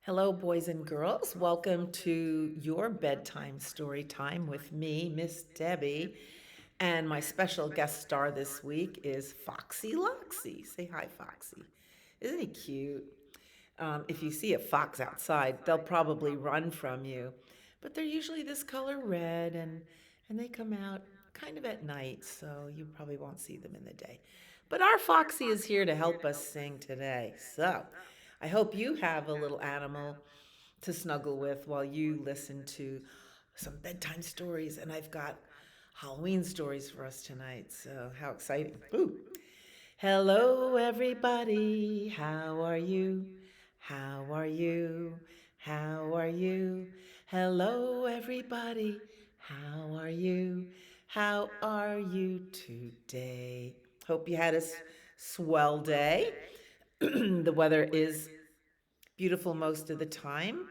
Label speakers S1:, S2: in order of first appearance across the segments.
S1: Hello, boys and girls. Welcome to your bedtime story time with me, Miss Debbie. And my special guest star this week is Foxy Loxy. Say hi, Foxy. Isn't he cute? If you see a fox outside, they'll probably run from you. But they're usually this color red and they come out kind of at night, so you probably won't see them in the day. But our Foxy is here to help us sing today. So I hope you have a little animal to snuggle with while you listen to some bedtime stories. And I've got Halloween stories for us tonight. So, how exciting! Ooh. Hello, everybody. How are you? How are you? How are you? Hello, everybody. How are you? How are you today? Hope you had a swell day. The weather is beautiful most of the time.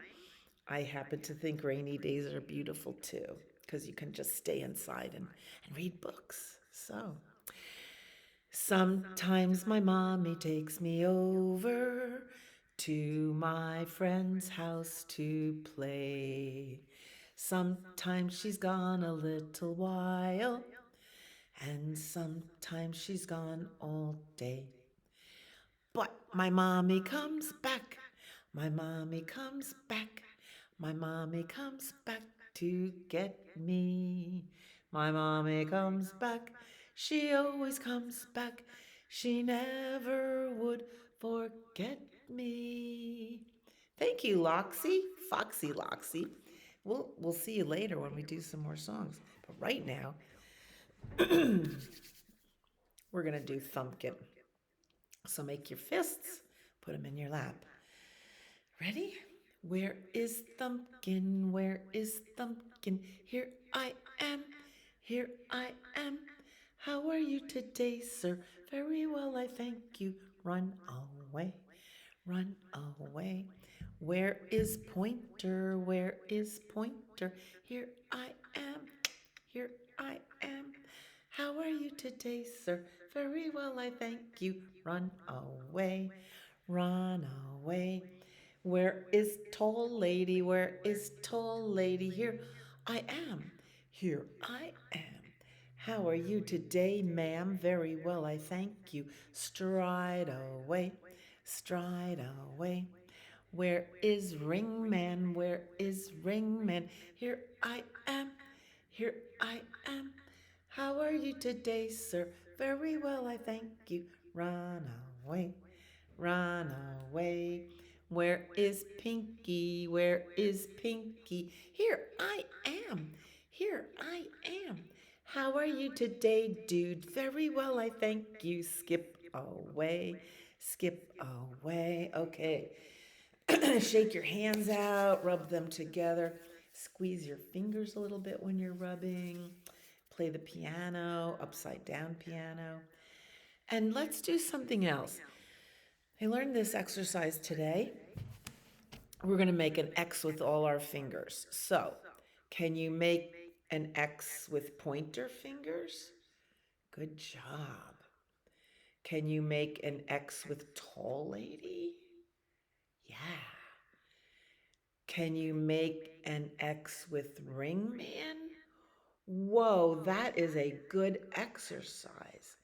S1: I happen to think rainy days are beautiful too, because you can just stay inside and read books. So sometimes my mommy takes me over to my friend's house to play. Sometimes she's gone a little while, and sometimes she's gone all day. But my mommy comes back. My mommy comes back. My mommy comes back to get me. My mommy comes back. She always comes back. She never would forget me. Thank you, Loxy. Foxy Loxy. We'll see you later when we do some more songs. But right now, we're gonna do Thumpkin. So make your fists, put them in your lap. Ready? Where is Thumpkin? Where is Thumpkin? Here I am. Here I am. How are you today, sir? Very well, I thank you. Run away. Run away. Where is Pointer? Where is Pointer? Here I am. Here I am. How are you today, sir? Very well, I thank you. Run away. Run away. Where is tall lady? Where is tall lady? Here I am. Here I am. How are you today, ma'am? Very well, I thank you. Stride away. Stride away. Where is Ringman? Where is Ringman? Here I am. Here I am. How are you today, sir? Very well, I thank you. Run away. Run away. Where is Pinky? Where is Pinky? Here I am. Here I am. How are you today, dude? Very well, I thank you. Skip away. Skip away. Okay. Shake your hands out, rub them together. Squeeze your fingers a little bit when you're rubbing. Play the piano, upside down piano. And let's do something else. I learned this exercise today. We're going to make an X with all our fingers. So, can you make an X with pointer fingers? Good job. Can you make an X with tall lady? Yeah. Can you make an X with ring man? Whoa, that is a good exercise.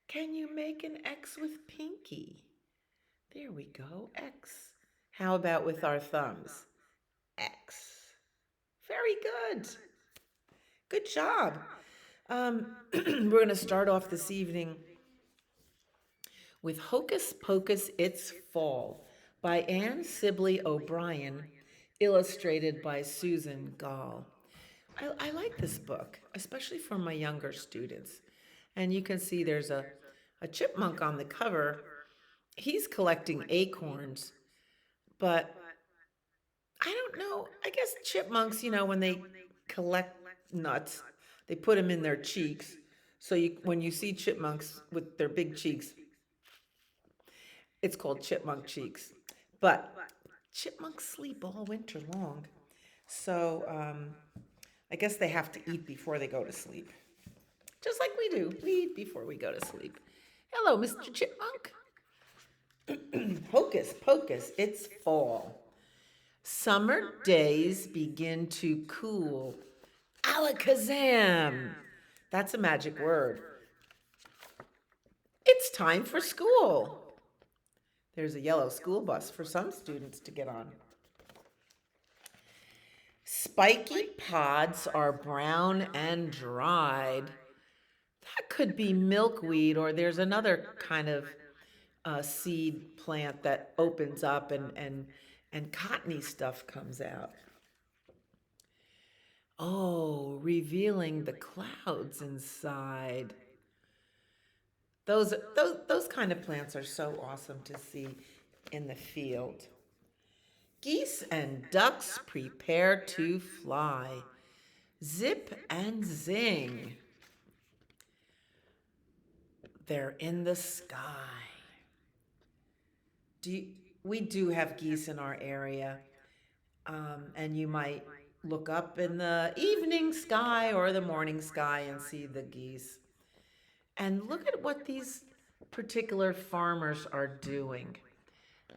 S1: Can you make an X with pinky? There we go, X. How about with our thumbs? X. Very good. Good job. We're going to start off this evening with Hocus Pocus, It's Fall by Anne Sibley O'Brien, illustrated by Susan Gall. I like this book, especially for my younger students. And you can see there's a chipmunk on the cover. He's collecting acorns, but I don't know. I guess chipmunks, when they collect nuts, they put them in their cheeks. So when you see chipmunks with their big cheeks, it's called chipmunk cheeks. But chipmunks sleep all winter long. So I guess they have to eat before they go to sleep. Just like we do. We eat before we go to sleep. Hello, Mr. Chipmunk. Hocus Pocus, it's fall. Summer days begin to cool. Alakazam! That's a magic word. It's time for school. There's a yellow school bus for some students to get on. Spiky pods are brown and dried. That could be milkweed, or there's another kind of seed plant that opens up and cottony stuff comes out. Oh, revealing the clouds inside. Those kind of plants are so awesome to see in the field. Geese and ducks prepare to fly. Zip and zing. They're in the sky. We do have geese in our area, and you might look up in the evening sky or the morning sky and see the geese. And look at what these particular farmers are doing.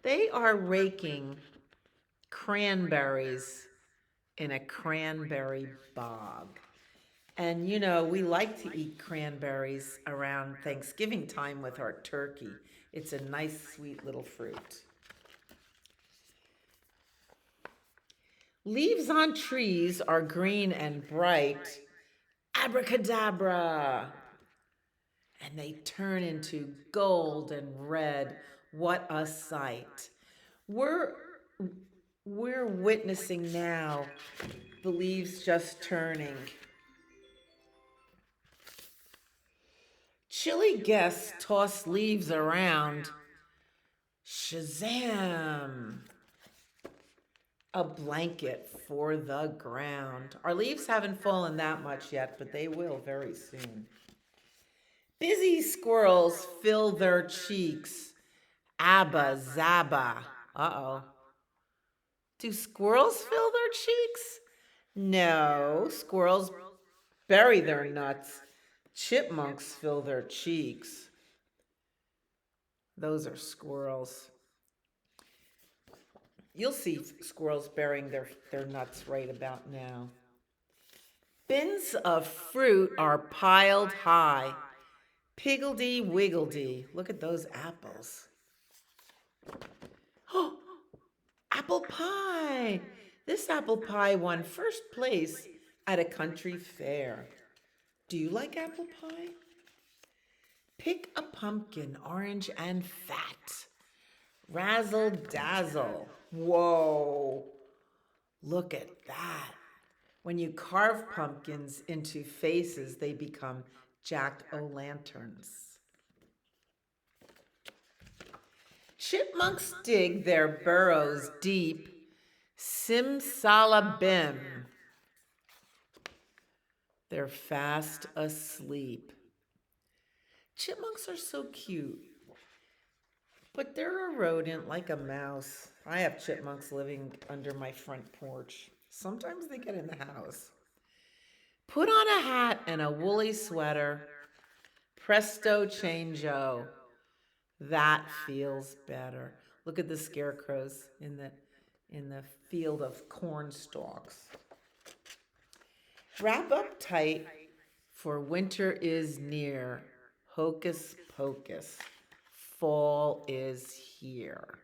S1: They are raking cranberries in a cranberry bog. And you know, we like to eat cranberries around Thanksgiving time with our turkey. It's a nice, sweet little fruit. Leaves on trees are green and bright. Abracadabra! And they turn into gold and red. What a sight. We're witnessing now the leaves just turning. Chilly guests toss leaves around. Shazam! A blanket for the ground. Our leaves haven't fallen that much yet, but they will very soon. Busy squirrels fill their cheeks. Abba zaba. Uh-oh. Do squirrels fill their cheeks? No, squirrels bury their nuts. Chipmunks fill their cheeks. Those are squirrels. You'll see squirrels burying their nuts right about now. Bins of fruit are piled high. Piggledy-wiggledy. Look at those apples. Oh, apple pie. This apple pie won first place at a country fair. Do you like apple pie? Pick a pumpkin, orange and fat. Razzle dazzle. Whoa. Look at that. When you carve pumpkins into faces, they become jack-o'-lanterns. Chipmunks dig their burrows deep. Simsalabim. They're fast asleep. Chipmunks are so cute. But they're a rodent like a mouse. I have chipmunks living under my front porch. Sometimes they get in the house. Put on a hat and a woolly sweater. Presto changeo. That feels better. Look at the scarecrows in the field of corn stalks. Wrap up tight, for winter is near. Hocus pocus. Fall is here.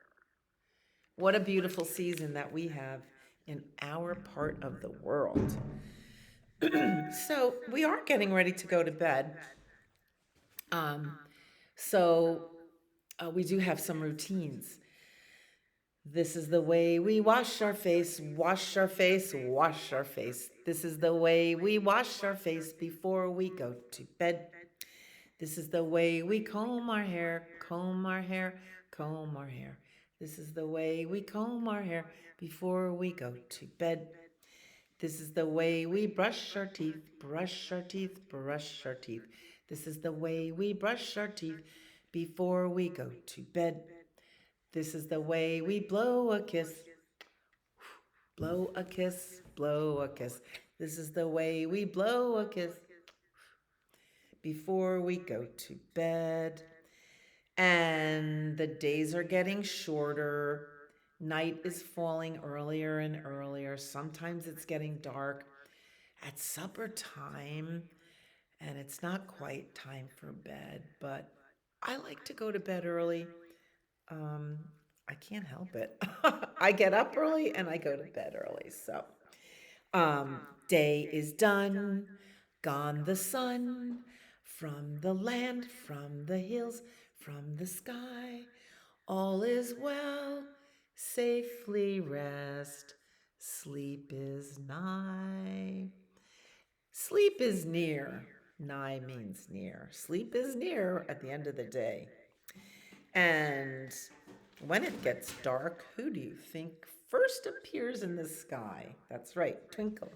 S1: What a beautiful season that we have in our part of the world. So we are getting ready to go to bed. We do have some routines. This is the way we wash our face, wash our face, wash our face. This is the way we wash our face before we go to bed. This is the way we comb our hair, comb our hair, comb our hair. This is the way we comb our hair before we go to bed. This is the way we brush our teeth, brush our teeth, brush our teeth. This is the way we brush our teeth before we go to bed. This is the way we blow a kiss, blow a kiss, blow a kiss. This is the way we blow a kiss before we go to bed. And the days are getting shorter. Night is falling earlier and earlier. Sometimes it's getting dark at supper time, and it's not quite time for bed, but I like to go to bed early. Um, I can't help it. I get up early and I go to bed early. So, day is done, gone the sun, from the land, from the hills, from the sky. All is well, safely rest, sleep is nigh. Sleep is near. Nigh means near. Sleep is near at the end of the day. And when it gets dark, who do you think first appears in the sky? That's right, twinkle.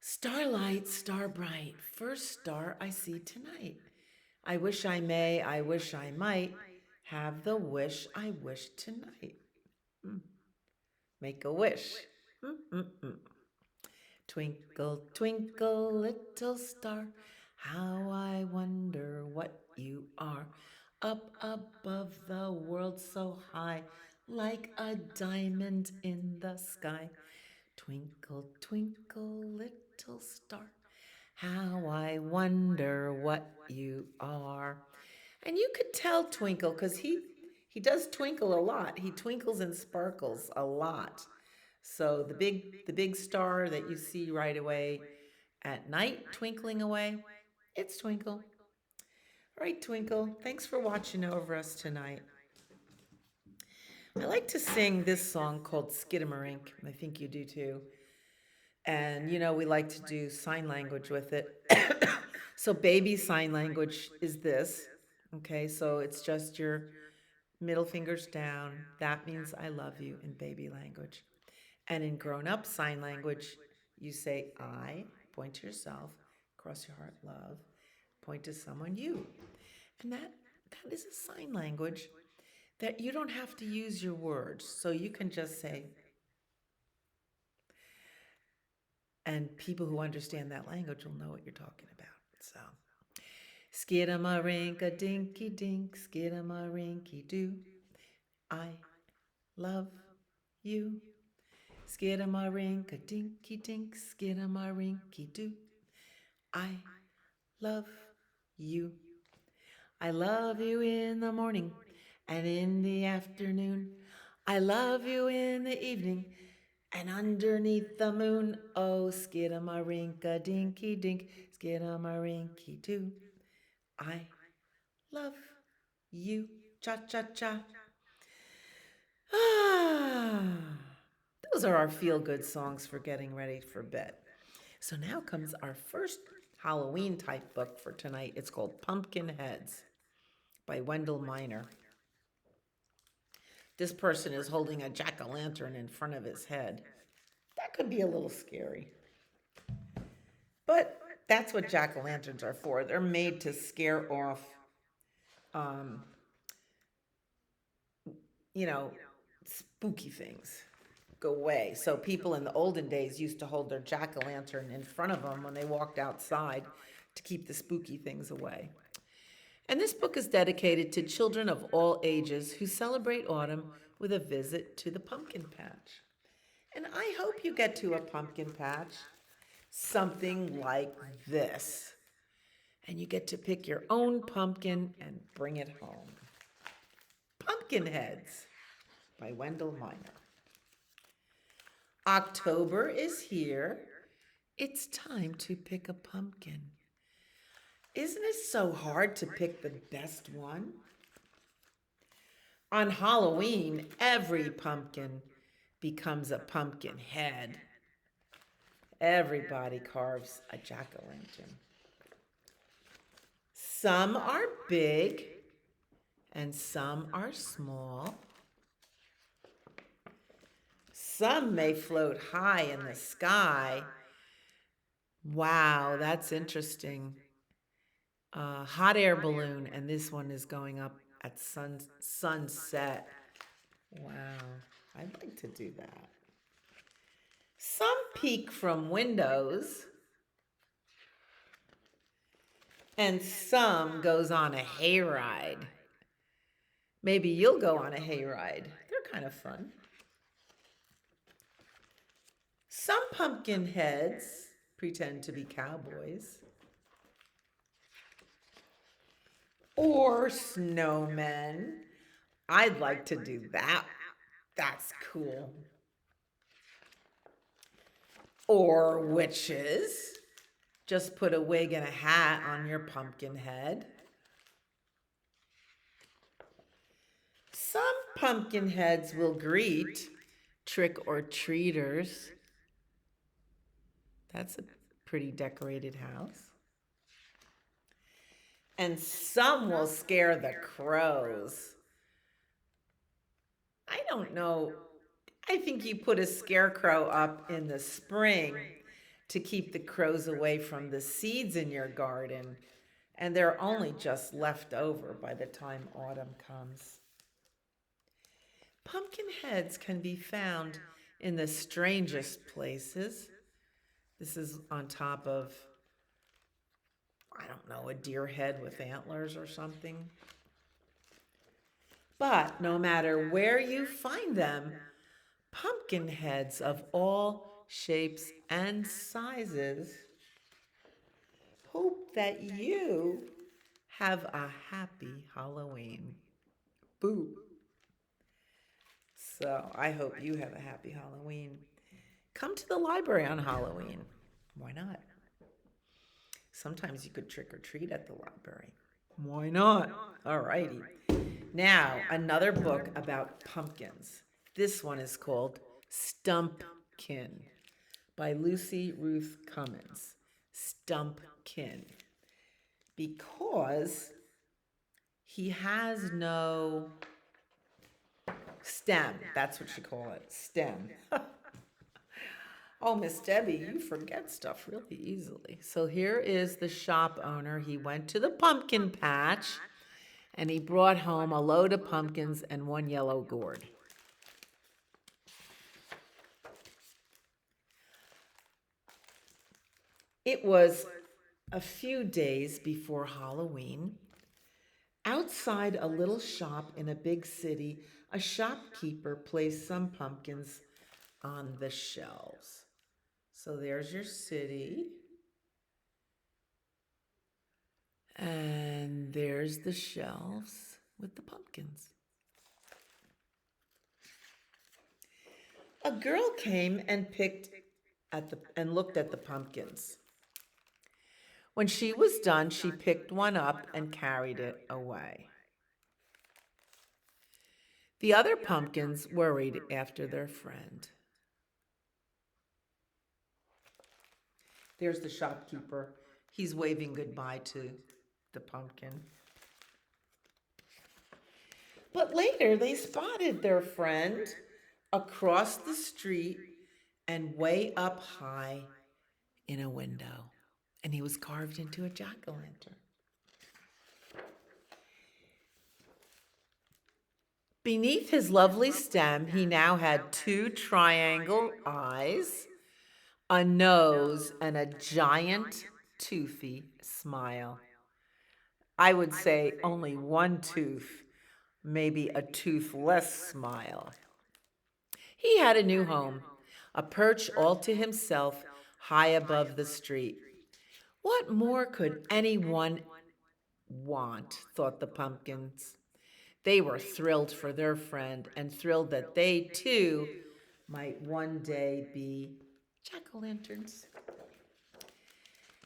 S1: Starlight, star bright, first star I see tonight. I wish I may, I wish I might have the wish I wish tonight. Make a wish. Mm-mm-mm. Twinkle, twinkle, little star, how I wonder what you are. Up above the world so high, like a diamond in the sky. Twinkle, twinkle, little star, how I wonder what you are. And you could tell Twinkle because he does twinkle a lot. He twinkles and sparkles a lot. So the big star that you see right away at night twinkling away, it's Twinkle. All right, Twinkle, thanks for watching over us tonight. I like to sing this song called Skidamarink, and I think you do too. And we like to do sign language with it. So baby sign language is this. Okay, so it's just your middle fingers down. That means I love you in baby language. And in grown up sign language, you say I, point to yourself, cross your heart, love, point to someone, you. And that is a sign language that you don't have to use your words. So you can just say, and people who understand that language will know what you're talking about. So, skidamarinka dinky dink, skidamarinky doo. I love you. Skidamarinka dinky dink, skidamarinky doo. I love you. I love you in the morning and in the afternoon. I love you in the evening and underneath the moon. Oh, skidamarinka dinky dink, skidamarinky doo. I love you. Cha cha cha. Ah, those are our feel good songs for getting ready for bed. So now comes our first Halloween type book for tonight. It's called Pumpkin Heads by Wendell Miner. This person is holding a jack-o'-lantern in front of his head. That could be a little scary. But that's what jack-o'-lanterns are for. They're made to scare off, um, spooky things. Go away. So people in the olden days used to hold their jack-o'-lantern in front of them when they walked outside to keep the spooky things away. And this book is dedicated to children of all ages who celebrate autumn with a visit to the pumpkin patch. And I hope you get to a pumpkin patch, something like this. And you get to pick your own pumpkin and bring it home. Pumpkin Heads by Wendell Miner. October is here. It's time to pick a pumpkin. Isn't it so hard to pick the best one? On Halloween, every pumpkin becomes a pumpkin head. Everybody carves a jack-o'-lantern. Some are big and some are small. Some may float high in the sky. Wow, that's interesting. Hot air balloon, and this one is going up at sunset. Wow, I'd like to do that. Some peek from windows, and some goes on a hayride. Maybe you'll go on a hayride. They're kind of fun. Some pumpkin heads pretend to be cowboys or snowmen. I'd like to do that. That's cool. Or witches. Just put a wig and a hat on your pumpkin head. Some pumpkin heads will greet trick-or-treaters. That's a pretty decorated house. And some will scare the crows. I don't know. I think you put a scarecrow up in the spring to keep the crows away from the seeds in your garden, and they're only just left over by the time autumn comes. Pumpkin heads can be found in the strangest places. This is on top of, I don't know, a deer head with antlers or something. But no matter where you find them, pumpkin heads of all shapes and sizes hope that you have a happy Halloween. Boo. So I hope you have a happy Halloween. Come to the library on Halloween. Why not? Sometimes you could trick or treat at the library. Why not? All righty. Now, another book about pumpkins. This one is called Stumpkin by Lucy Ruth Cummins. Stumpkin. Because he has no stem. That's what you call it, stem. Oh, Miss Debbie, you forget stuff really easily. So here is the shop owner. He went to the pumpkin patch and he brought home a load of pumpkins and one yellow gourd. It was a few days before Halloween. Outside a little shop in a big city, a shopkeeper placed some pumpkins on the shelves. So there's your city. And there's the shelves with the pumpkins. A girl came and looked at the pumpkins. When she was done, she picked one up and carried it away. The other pumpkins worried after their friend. There's the shopkeeper. He's waving goodbye to the pumpkin. But later they spotted their friend across the street and way up high in a window. And he was carved into a jack-o'-lantern. Beneath his lovely stem, he now had two triangle eyes, a nose, and a giant toothy smile. I would say only one tooth, maybe a toothless smile. He had a new home, a perch all to himself, high above the street. What more could anyone want, thought the pumpkins. They were thrilled for their friend and thrilled that they too might one day be jack-o'-lanterns.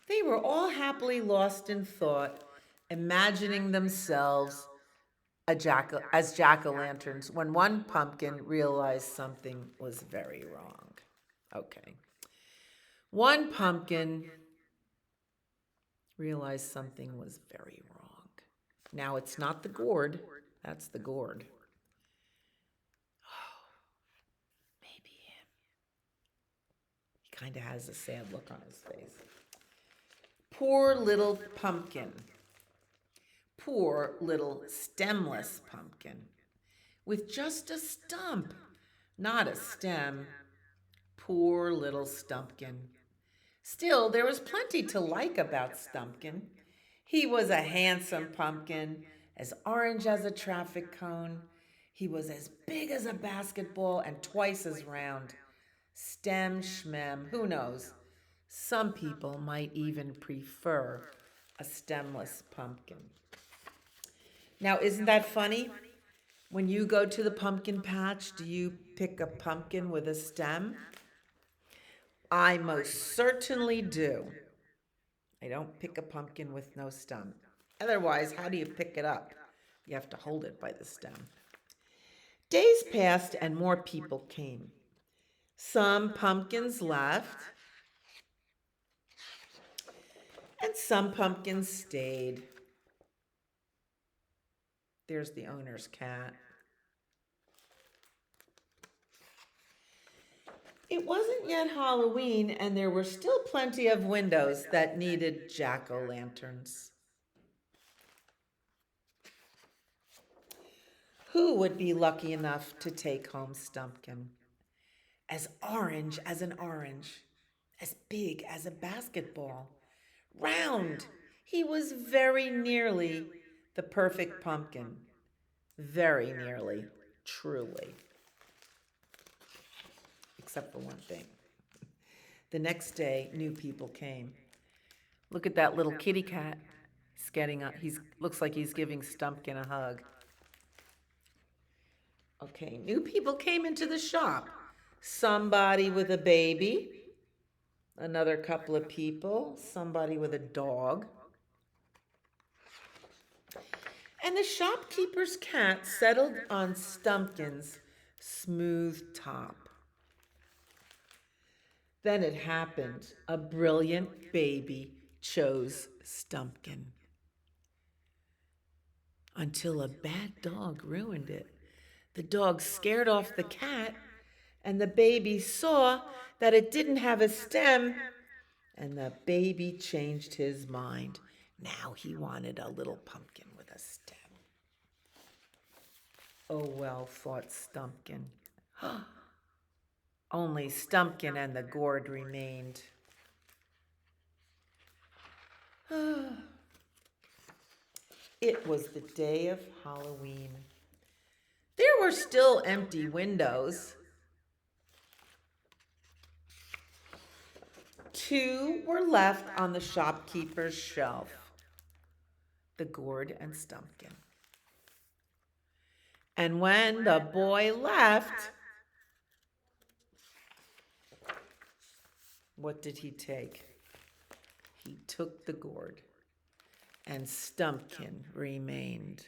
S1: They were all happily lost in thought, imagining themselves as jack-o'-lanterns when one pumpkin realized something was very wrong. Okay. One pumpkin realized something was very wrong. Now it's not the gourd, that's the gourd. Oh, maybe him. He kind of has a sad look on his face. Poor little pumpkin. Poor little stemless pumpkin. With just a stump, not a stem. Poor little Stumpkin. Still, there was plenty to like about Stumpkin. He was a handsome pumpkin, as orange as a traffic cone. He was as big as a basketball and twice as round. Stem schmem, who knows? Some people might even prefer a stemless pumpkin. Now, isn't that funny? When you go to the pumpkin patch, do you pick a pumpkin with a stem? I most certainly do. I don't pick a pumpkin with no stem. Otherwise, how do you pick it up? You have to hold it by the stem. Days passed and more people came. Some pumpkins left, and some pumpkins stayed. There's the owner's cat. It wasn't yet Halloween, and there were still plenty of windows that needed jack-o'-lanterns. Who would be lucky enough to take home Stumpkin? As orange as an orange, as big as a basketball, round. He was very nearly the perfect pumpkin. Very nearly, truly. Except for one thing. The next day, new people came. Look at that little kitty cat. He's looks like he's giving Stumpkin a hug. Okay, new people came into the shop. Somebody with a baby, another couple of people, somebody with a dog. And the shopkeeper's cat settled on Stumpkin's smooth top. Then it happened. A brilliant baby chose Stumpkin. Until a bad dog ruined it. The dog scared off the cat, and the baby saw that it didn't have a stem, and the baby changed his mind. Now he wanted a little pumpkin with a stem. Oh well, thought Stumpkin. Only Stumpkin and the gourd remained. It was the day of Halloween. There were still empty windows. 2 were left on the shopkeeper's shelf, the gourd and Stumpkin. And when the boy left, what did he take? He took the gourd, and Stumpkin remained.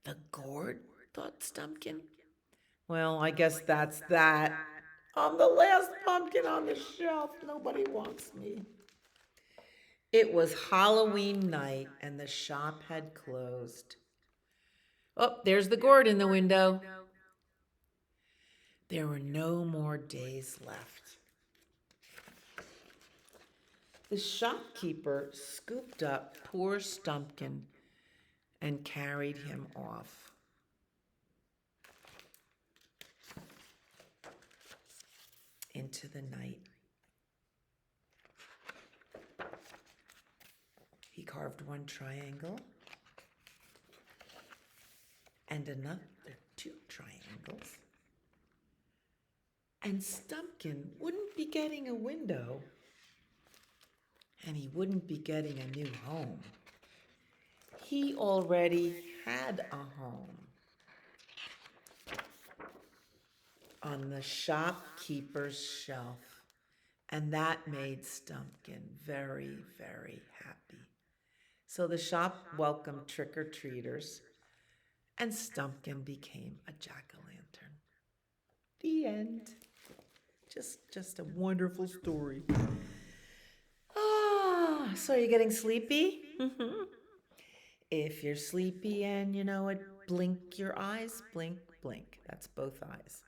S1: The gourd, thought Stumpkin. Well, I guess that's that. I'm the last pumpkin on the shelf. Nobody wants me. It was Halloween night, and the shop had closed. Oh, there's the gourd in the window. There were no more days left. The shopkeeper scooped up poor Stumpkin and carried him off. Into the night. He carved one triangle and another 2 triangles. And Stumpkin wouldn't be getting a window, and he wouldn't be getting a new home. He already had a home on the shopkeeper's shelf, and that made Stumpkin very, very happy. So the shop welcomed trick-or-treaters, and Stumpkin became a jack-o'-lantern. The end. Just a wonderful story. So you're getting sleepy? If you're sleepy and you know it, blink your eyes, blink, blink. That's both eyes.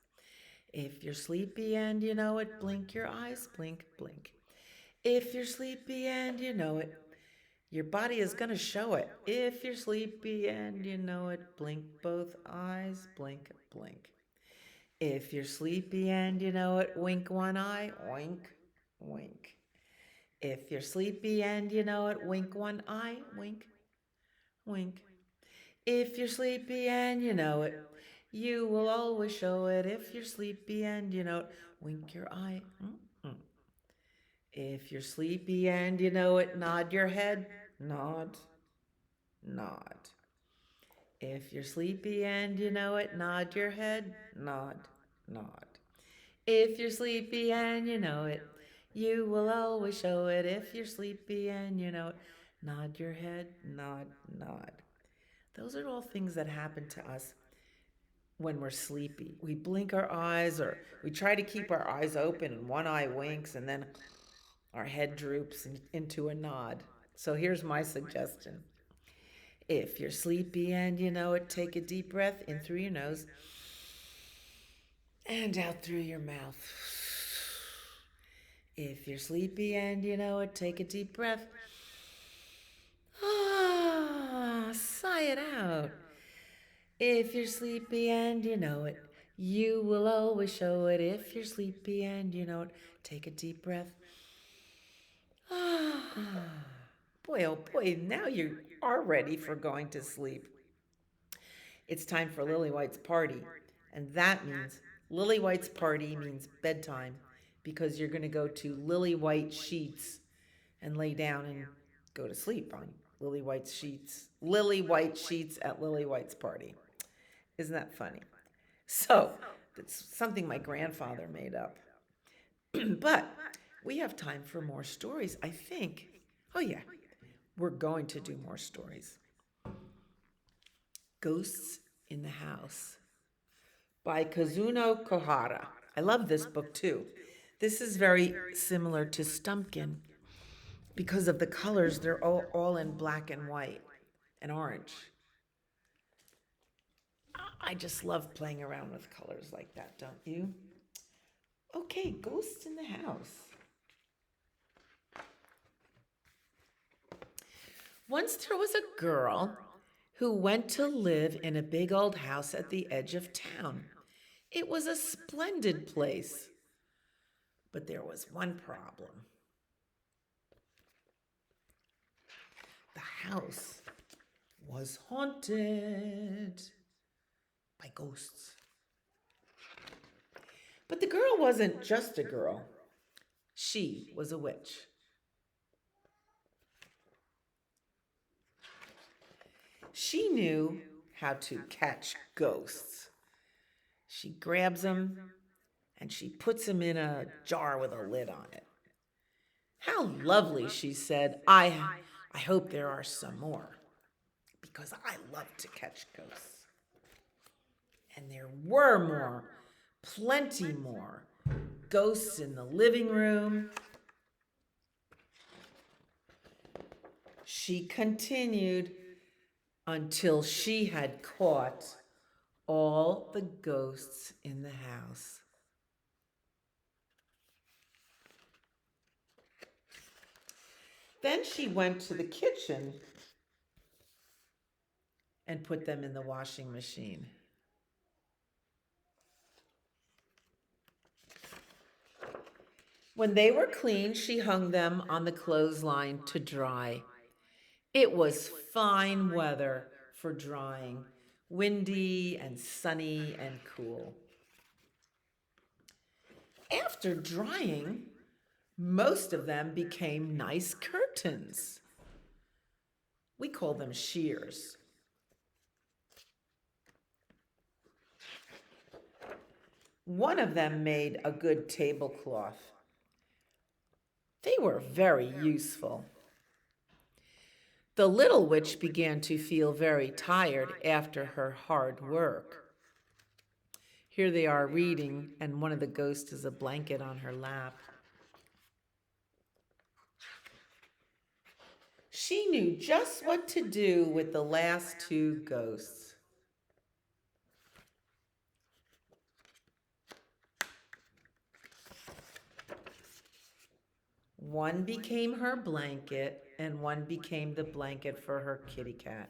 S1: If you're sleepy and you know it, blink your eyes, blink, blink. If you're sleepy and you know it, your body is going to show it. If you're sleepy and you know it, blink both eyes, blink, blink. If you're sleepy and you know it, wink one eye, wink, wink. If you're sleepy and you know it, wink one eye, wink, wink. If you're sleepy and you know it, You will always show it if you're sleepy and you know it. Wink your eye. Mm-mm. If you're sleepy and you know it, nod your head. Nod, nod. If you're sleepy and you know it, nod your head. Nod, nod. If you're sleepy and you know it, you will always show it. If you're sleepy and you know it, nod your head. Nod, nod. Those are all things that happen to us when we're sleepy. We blink our eyes or we try to keep our eyes open and one eye winks and then our head droops into a nod. So here's my suggestion. If you're sleepy and you know it, take a deep breath in through your nose and out through your mouth. If you're sleepy and you know it, take a deep breath. Sigh it out. If you're sleepy and you know it, you will always show it. If you're sleepy and you know it, take a deep breath. Boy, oh boy, now you are ready for going to sleep. It's time for Lily White's party. And that means Lily White's party means bedtime because you're going to go to Lily White sheets and lay down and go to sleep on Lily White's sheets. Lily White sheets at Lily White's party. Isn't that funny? So, it's something my grandfather made up. But we have time for more stories, I think. Oh, yeah, we're going to do more stories. Ghosts in the House by Kazunop Kohara. I love this book too. This is very similar to Stumpkin because of the colors. They're all in black and white and orange. I just love playing around with colors like that, don't you? Okay, Ghosts in the House. Once there was a girl who went to live in a big old house at the edge of town. It was a splendid place, but there was one problem. The house was haunted by ghosts. But the girl wasn't just a girl. She was a witch. She knew how to catch ghosts. She grabs them and she puts them in a jar with a lid on it. How lovely, she said. I hope there are some more because I love to catch ghosts. And there were more, plenty more. Ghosts in the living room. She continued until she had caught all the ghosts in the house. Then she went to the kitchen and put them in the washing machine. When they were clean, she hung them on the clothesline to dry. It was fine weather for drying, windy and sunny and cool. After drying, most of them became nice curtains. We call them shears. One of them made a good tablecloth. They were very useful. The little witch began to feel very tired after her hard work. Here they are reading, and one of the ghosts has a blanket on her lap. She knew just what to do with the last two ghosts. One became her blanket, and one became the blanket for her kitty cat.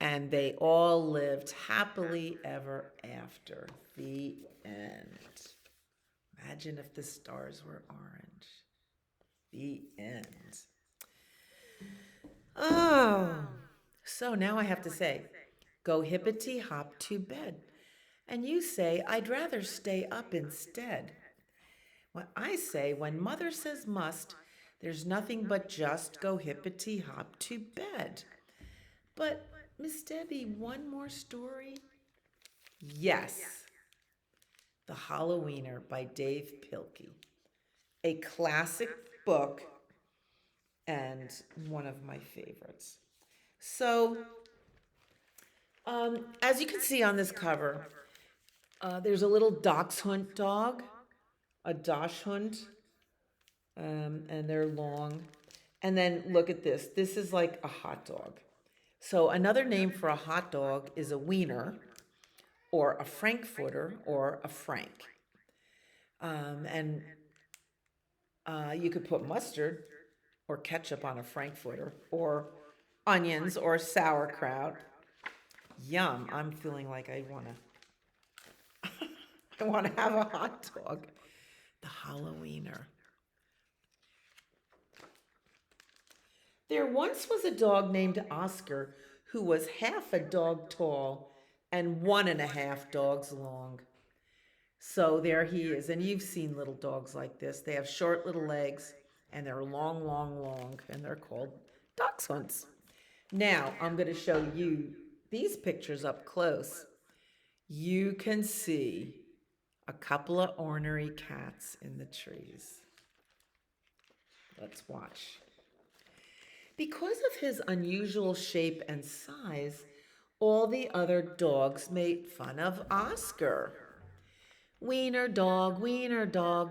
S1: And they all lived happily ever after. The end. Imagine if the stars were orange. The end. Oh, so now I have to say, Go hippity hop to bed. And you say, I'd rather stay up instead. When I say, when mother says must, there's nothing but just go hippity hop to bed. But, Miss Debbie, one more story? Yes, The Hallowe'ener by Dave Pilkey. A classic book and one of my favorites. So, as you can see on this cover, there's a little dachshund dog, a dachshund, and they're long. And then look at this. This is like a hot dog. So another name for a hot dog is a wiener, or a frankfurter, or a frank. And you could put mustard or ketchup on a frankfurter, or onions or sauerkraut. Yum! I'm feeling like I want to have a hot dog. The Hallowe'ener. There once was a dog named Oscar who was half a dog tall and 1.5 dogs long. So there he is. And you've seen little dogs like this. They have short little legs and they're long, long, long, and they're called dachshunds. Now I'm going to show you these pictures up close. You can see a couple of ornery cats in the trees. Let's watch. Because of his unusual shape and size, all the other dogs made fun of Oscar. Wiener dog,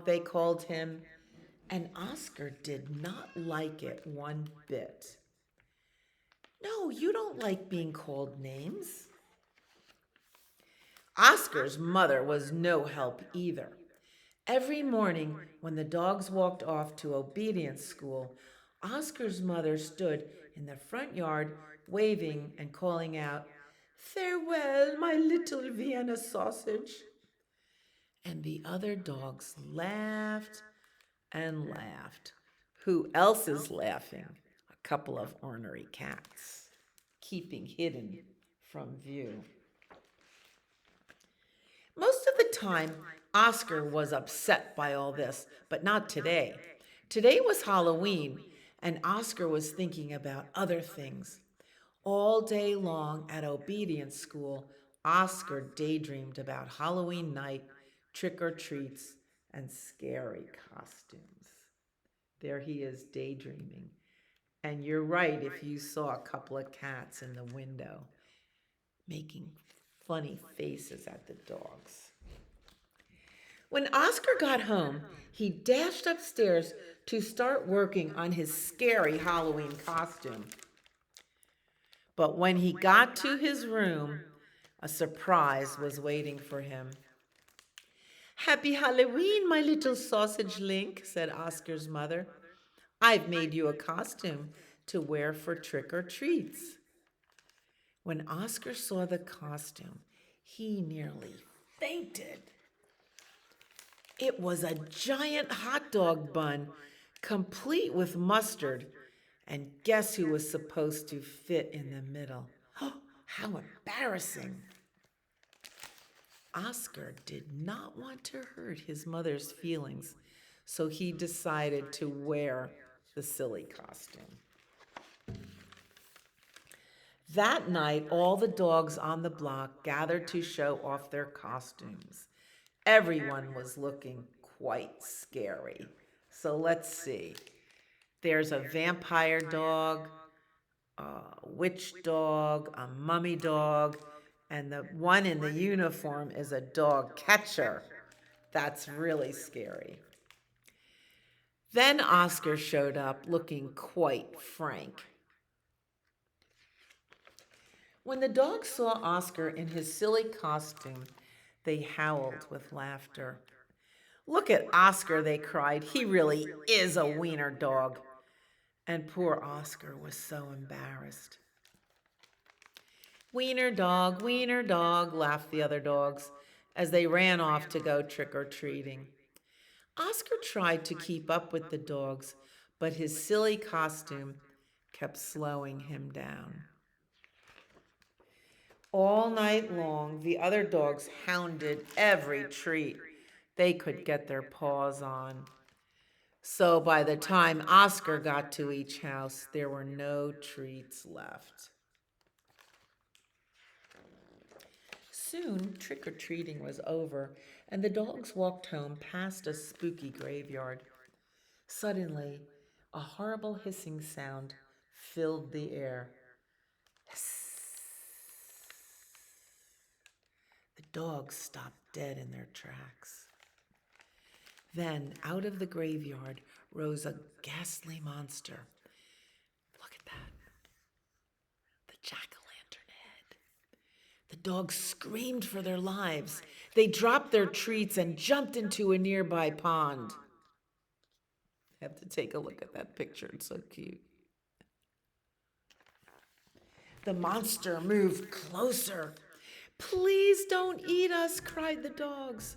S1: they called him, and Oscar did not like it one bit. No, you don't like being called names. Oscar's mother was no help either. Every morning when the dogs walked off to obedience school, Oscar's mother stood in the front yard waving and calling out, "Farewell, my little Vienna sausage." And the other dogs laughed and laughed. Who else is laughing? A couple of ornery cats, keeping hidden from view. Most of the time, Oscar was upset by all this, but not today. Today was Halloween, and Oscar was thinking about other things. All day long at obedience school, Oscar daydreamed about Halloween night, trick-or-treats, and scary costumes. There he is daydreaming. And you're right if you saw a couple of cats in the window making funny faces at the dogs. When Oscar got home, he dashed upstairs to start working on his scary Halloween costume. But when he got to his room, a surprise was waiting for him. "Happy Halloween, my little sausage link," said Oscar's mother. "I've made you a costume to wear for trick-or-treats." When Oscar saw the costume, he nearly fainted. It was a giant hot dog bun, complete with mustard. And guess who was supposed to fit in the middle? Oh, how embarrassing. Oscar did not want to hurt his mother's feelings, so he decided to wear the silly costume. That night, all the dogs on the block gathered to show off their costumes. Everyone was looking quite scary. So let's see. There's a vampire dog, a witch dog, a mummy dog, and the one in the uniform is a dog catcher. That's really scary. Then Oscar showed up looking quite frank. When the dogs saw Oscar in his silly costume, they howled with laughter. "Look at Oscar," they cried. "He really is a wiener dog." And poor Oscar was so embarrassed. Wiener dog," laughed the other dogs as they ran off to go trick-or-treating. Oscar tried to keep up with the dogs, but his silly costume kept slowing him down. All night long, the other dogs hounded every treat they could get their paws on. So by the time Oscar got to each house, there were no treats left. Soon, trick-or-treating was over, and the dogs walked home past a spooky graveyard. Suddenly, a horrible hissing sound filled the air. The dogs stopped dead in their tracks. Then, out of the graveyard, rose a ghastly monster. Look at that. The jack-o'-lantern head. The dogs screamed for their lives. They dropped their treats and jumped into a nearby pond. I have to take a look at that picture. It's so cute. The monster moved closer. Please don't eat us, cried the dogs.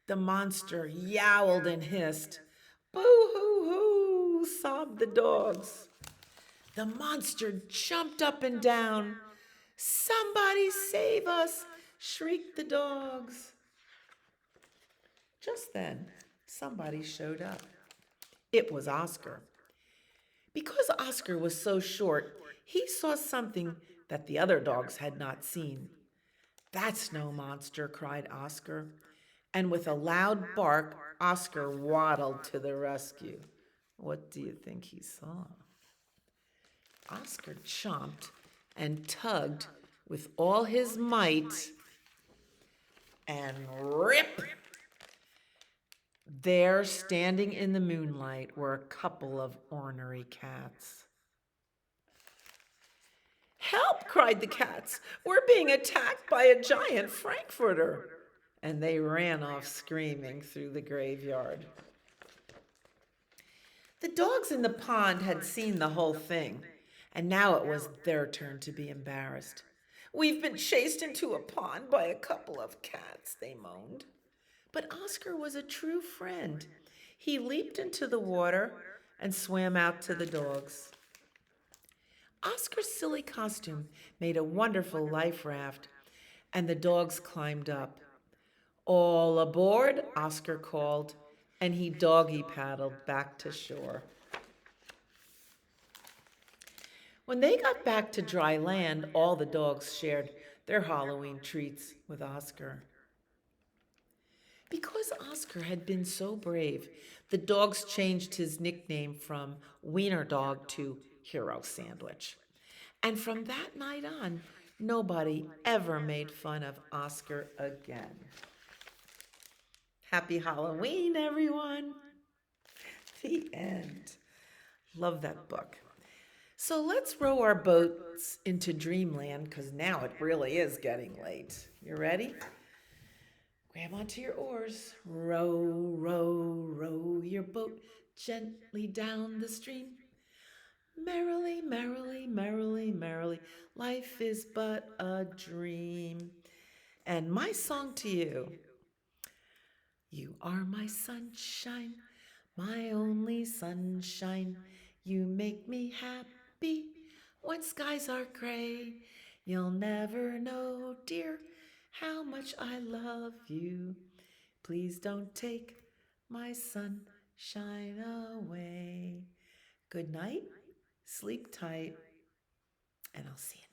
S1: The monster yowled and hissed. Boo-hoo-hoo, sobbed the dogs. The monster jumped up and down. Somebody save us, shrieked the dogs. Just then, somebody showed up. It was Oscar. Because Oscar was so short, he saw something that the other dogs had not seen. That's no monster, cried Oscar. And with a loud bark, Oscar waddled to the rescue. What do you think he saw? Oscar chomped and tugged with all his might, and rip! There, standing in the moonlight, were a couple of ornery cats. Help, cried the cats. We're being attacked by a giant Frankfurter. And they ran off screaming through the graveyard. The dogs in the pond had seen the whole thing, and now it was their turn to be embarrassed. We've been chased into a pond by a couple of cats, they moaned. But Oscar was a true friend. He leaped into the water and swam out to the dogs. Oscar's silly costume made a wonderful life raft, and the dogs climbed up. All aboard, Oscar called, and he doggy paddled back to shore. When they got back to dry land, all the dogs shared their Halloween treats with Oscar. Because Oscar had been so brave, the dogs changed his nickname from Wiener Dog to Hero Sandwich. And from that night on, nobody ever made fun of Oscar again. Happy Halloween, everyone. The end. Love that book. So let's row our boats into dreamland, because now it really is getting late. You ready? Grab onto your oars. Row, row, row your boat gently down the stream. Merrily, merrily, merrily, merrily, life is but a dream. And my song to you. You are my sunshine, my only sunshine. You make me happy when skies are gray. You'll never know, dear, how much I love you. Please don't take my sunshine away. Good night, sleep tight, and I'll see you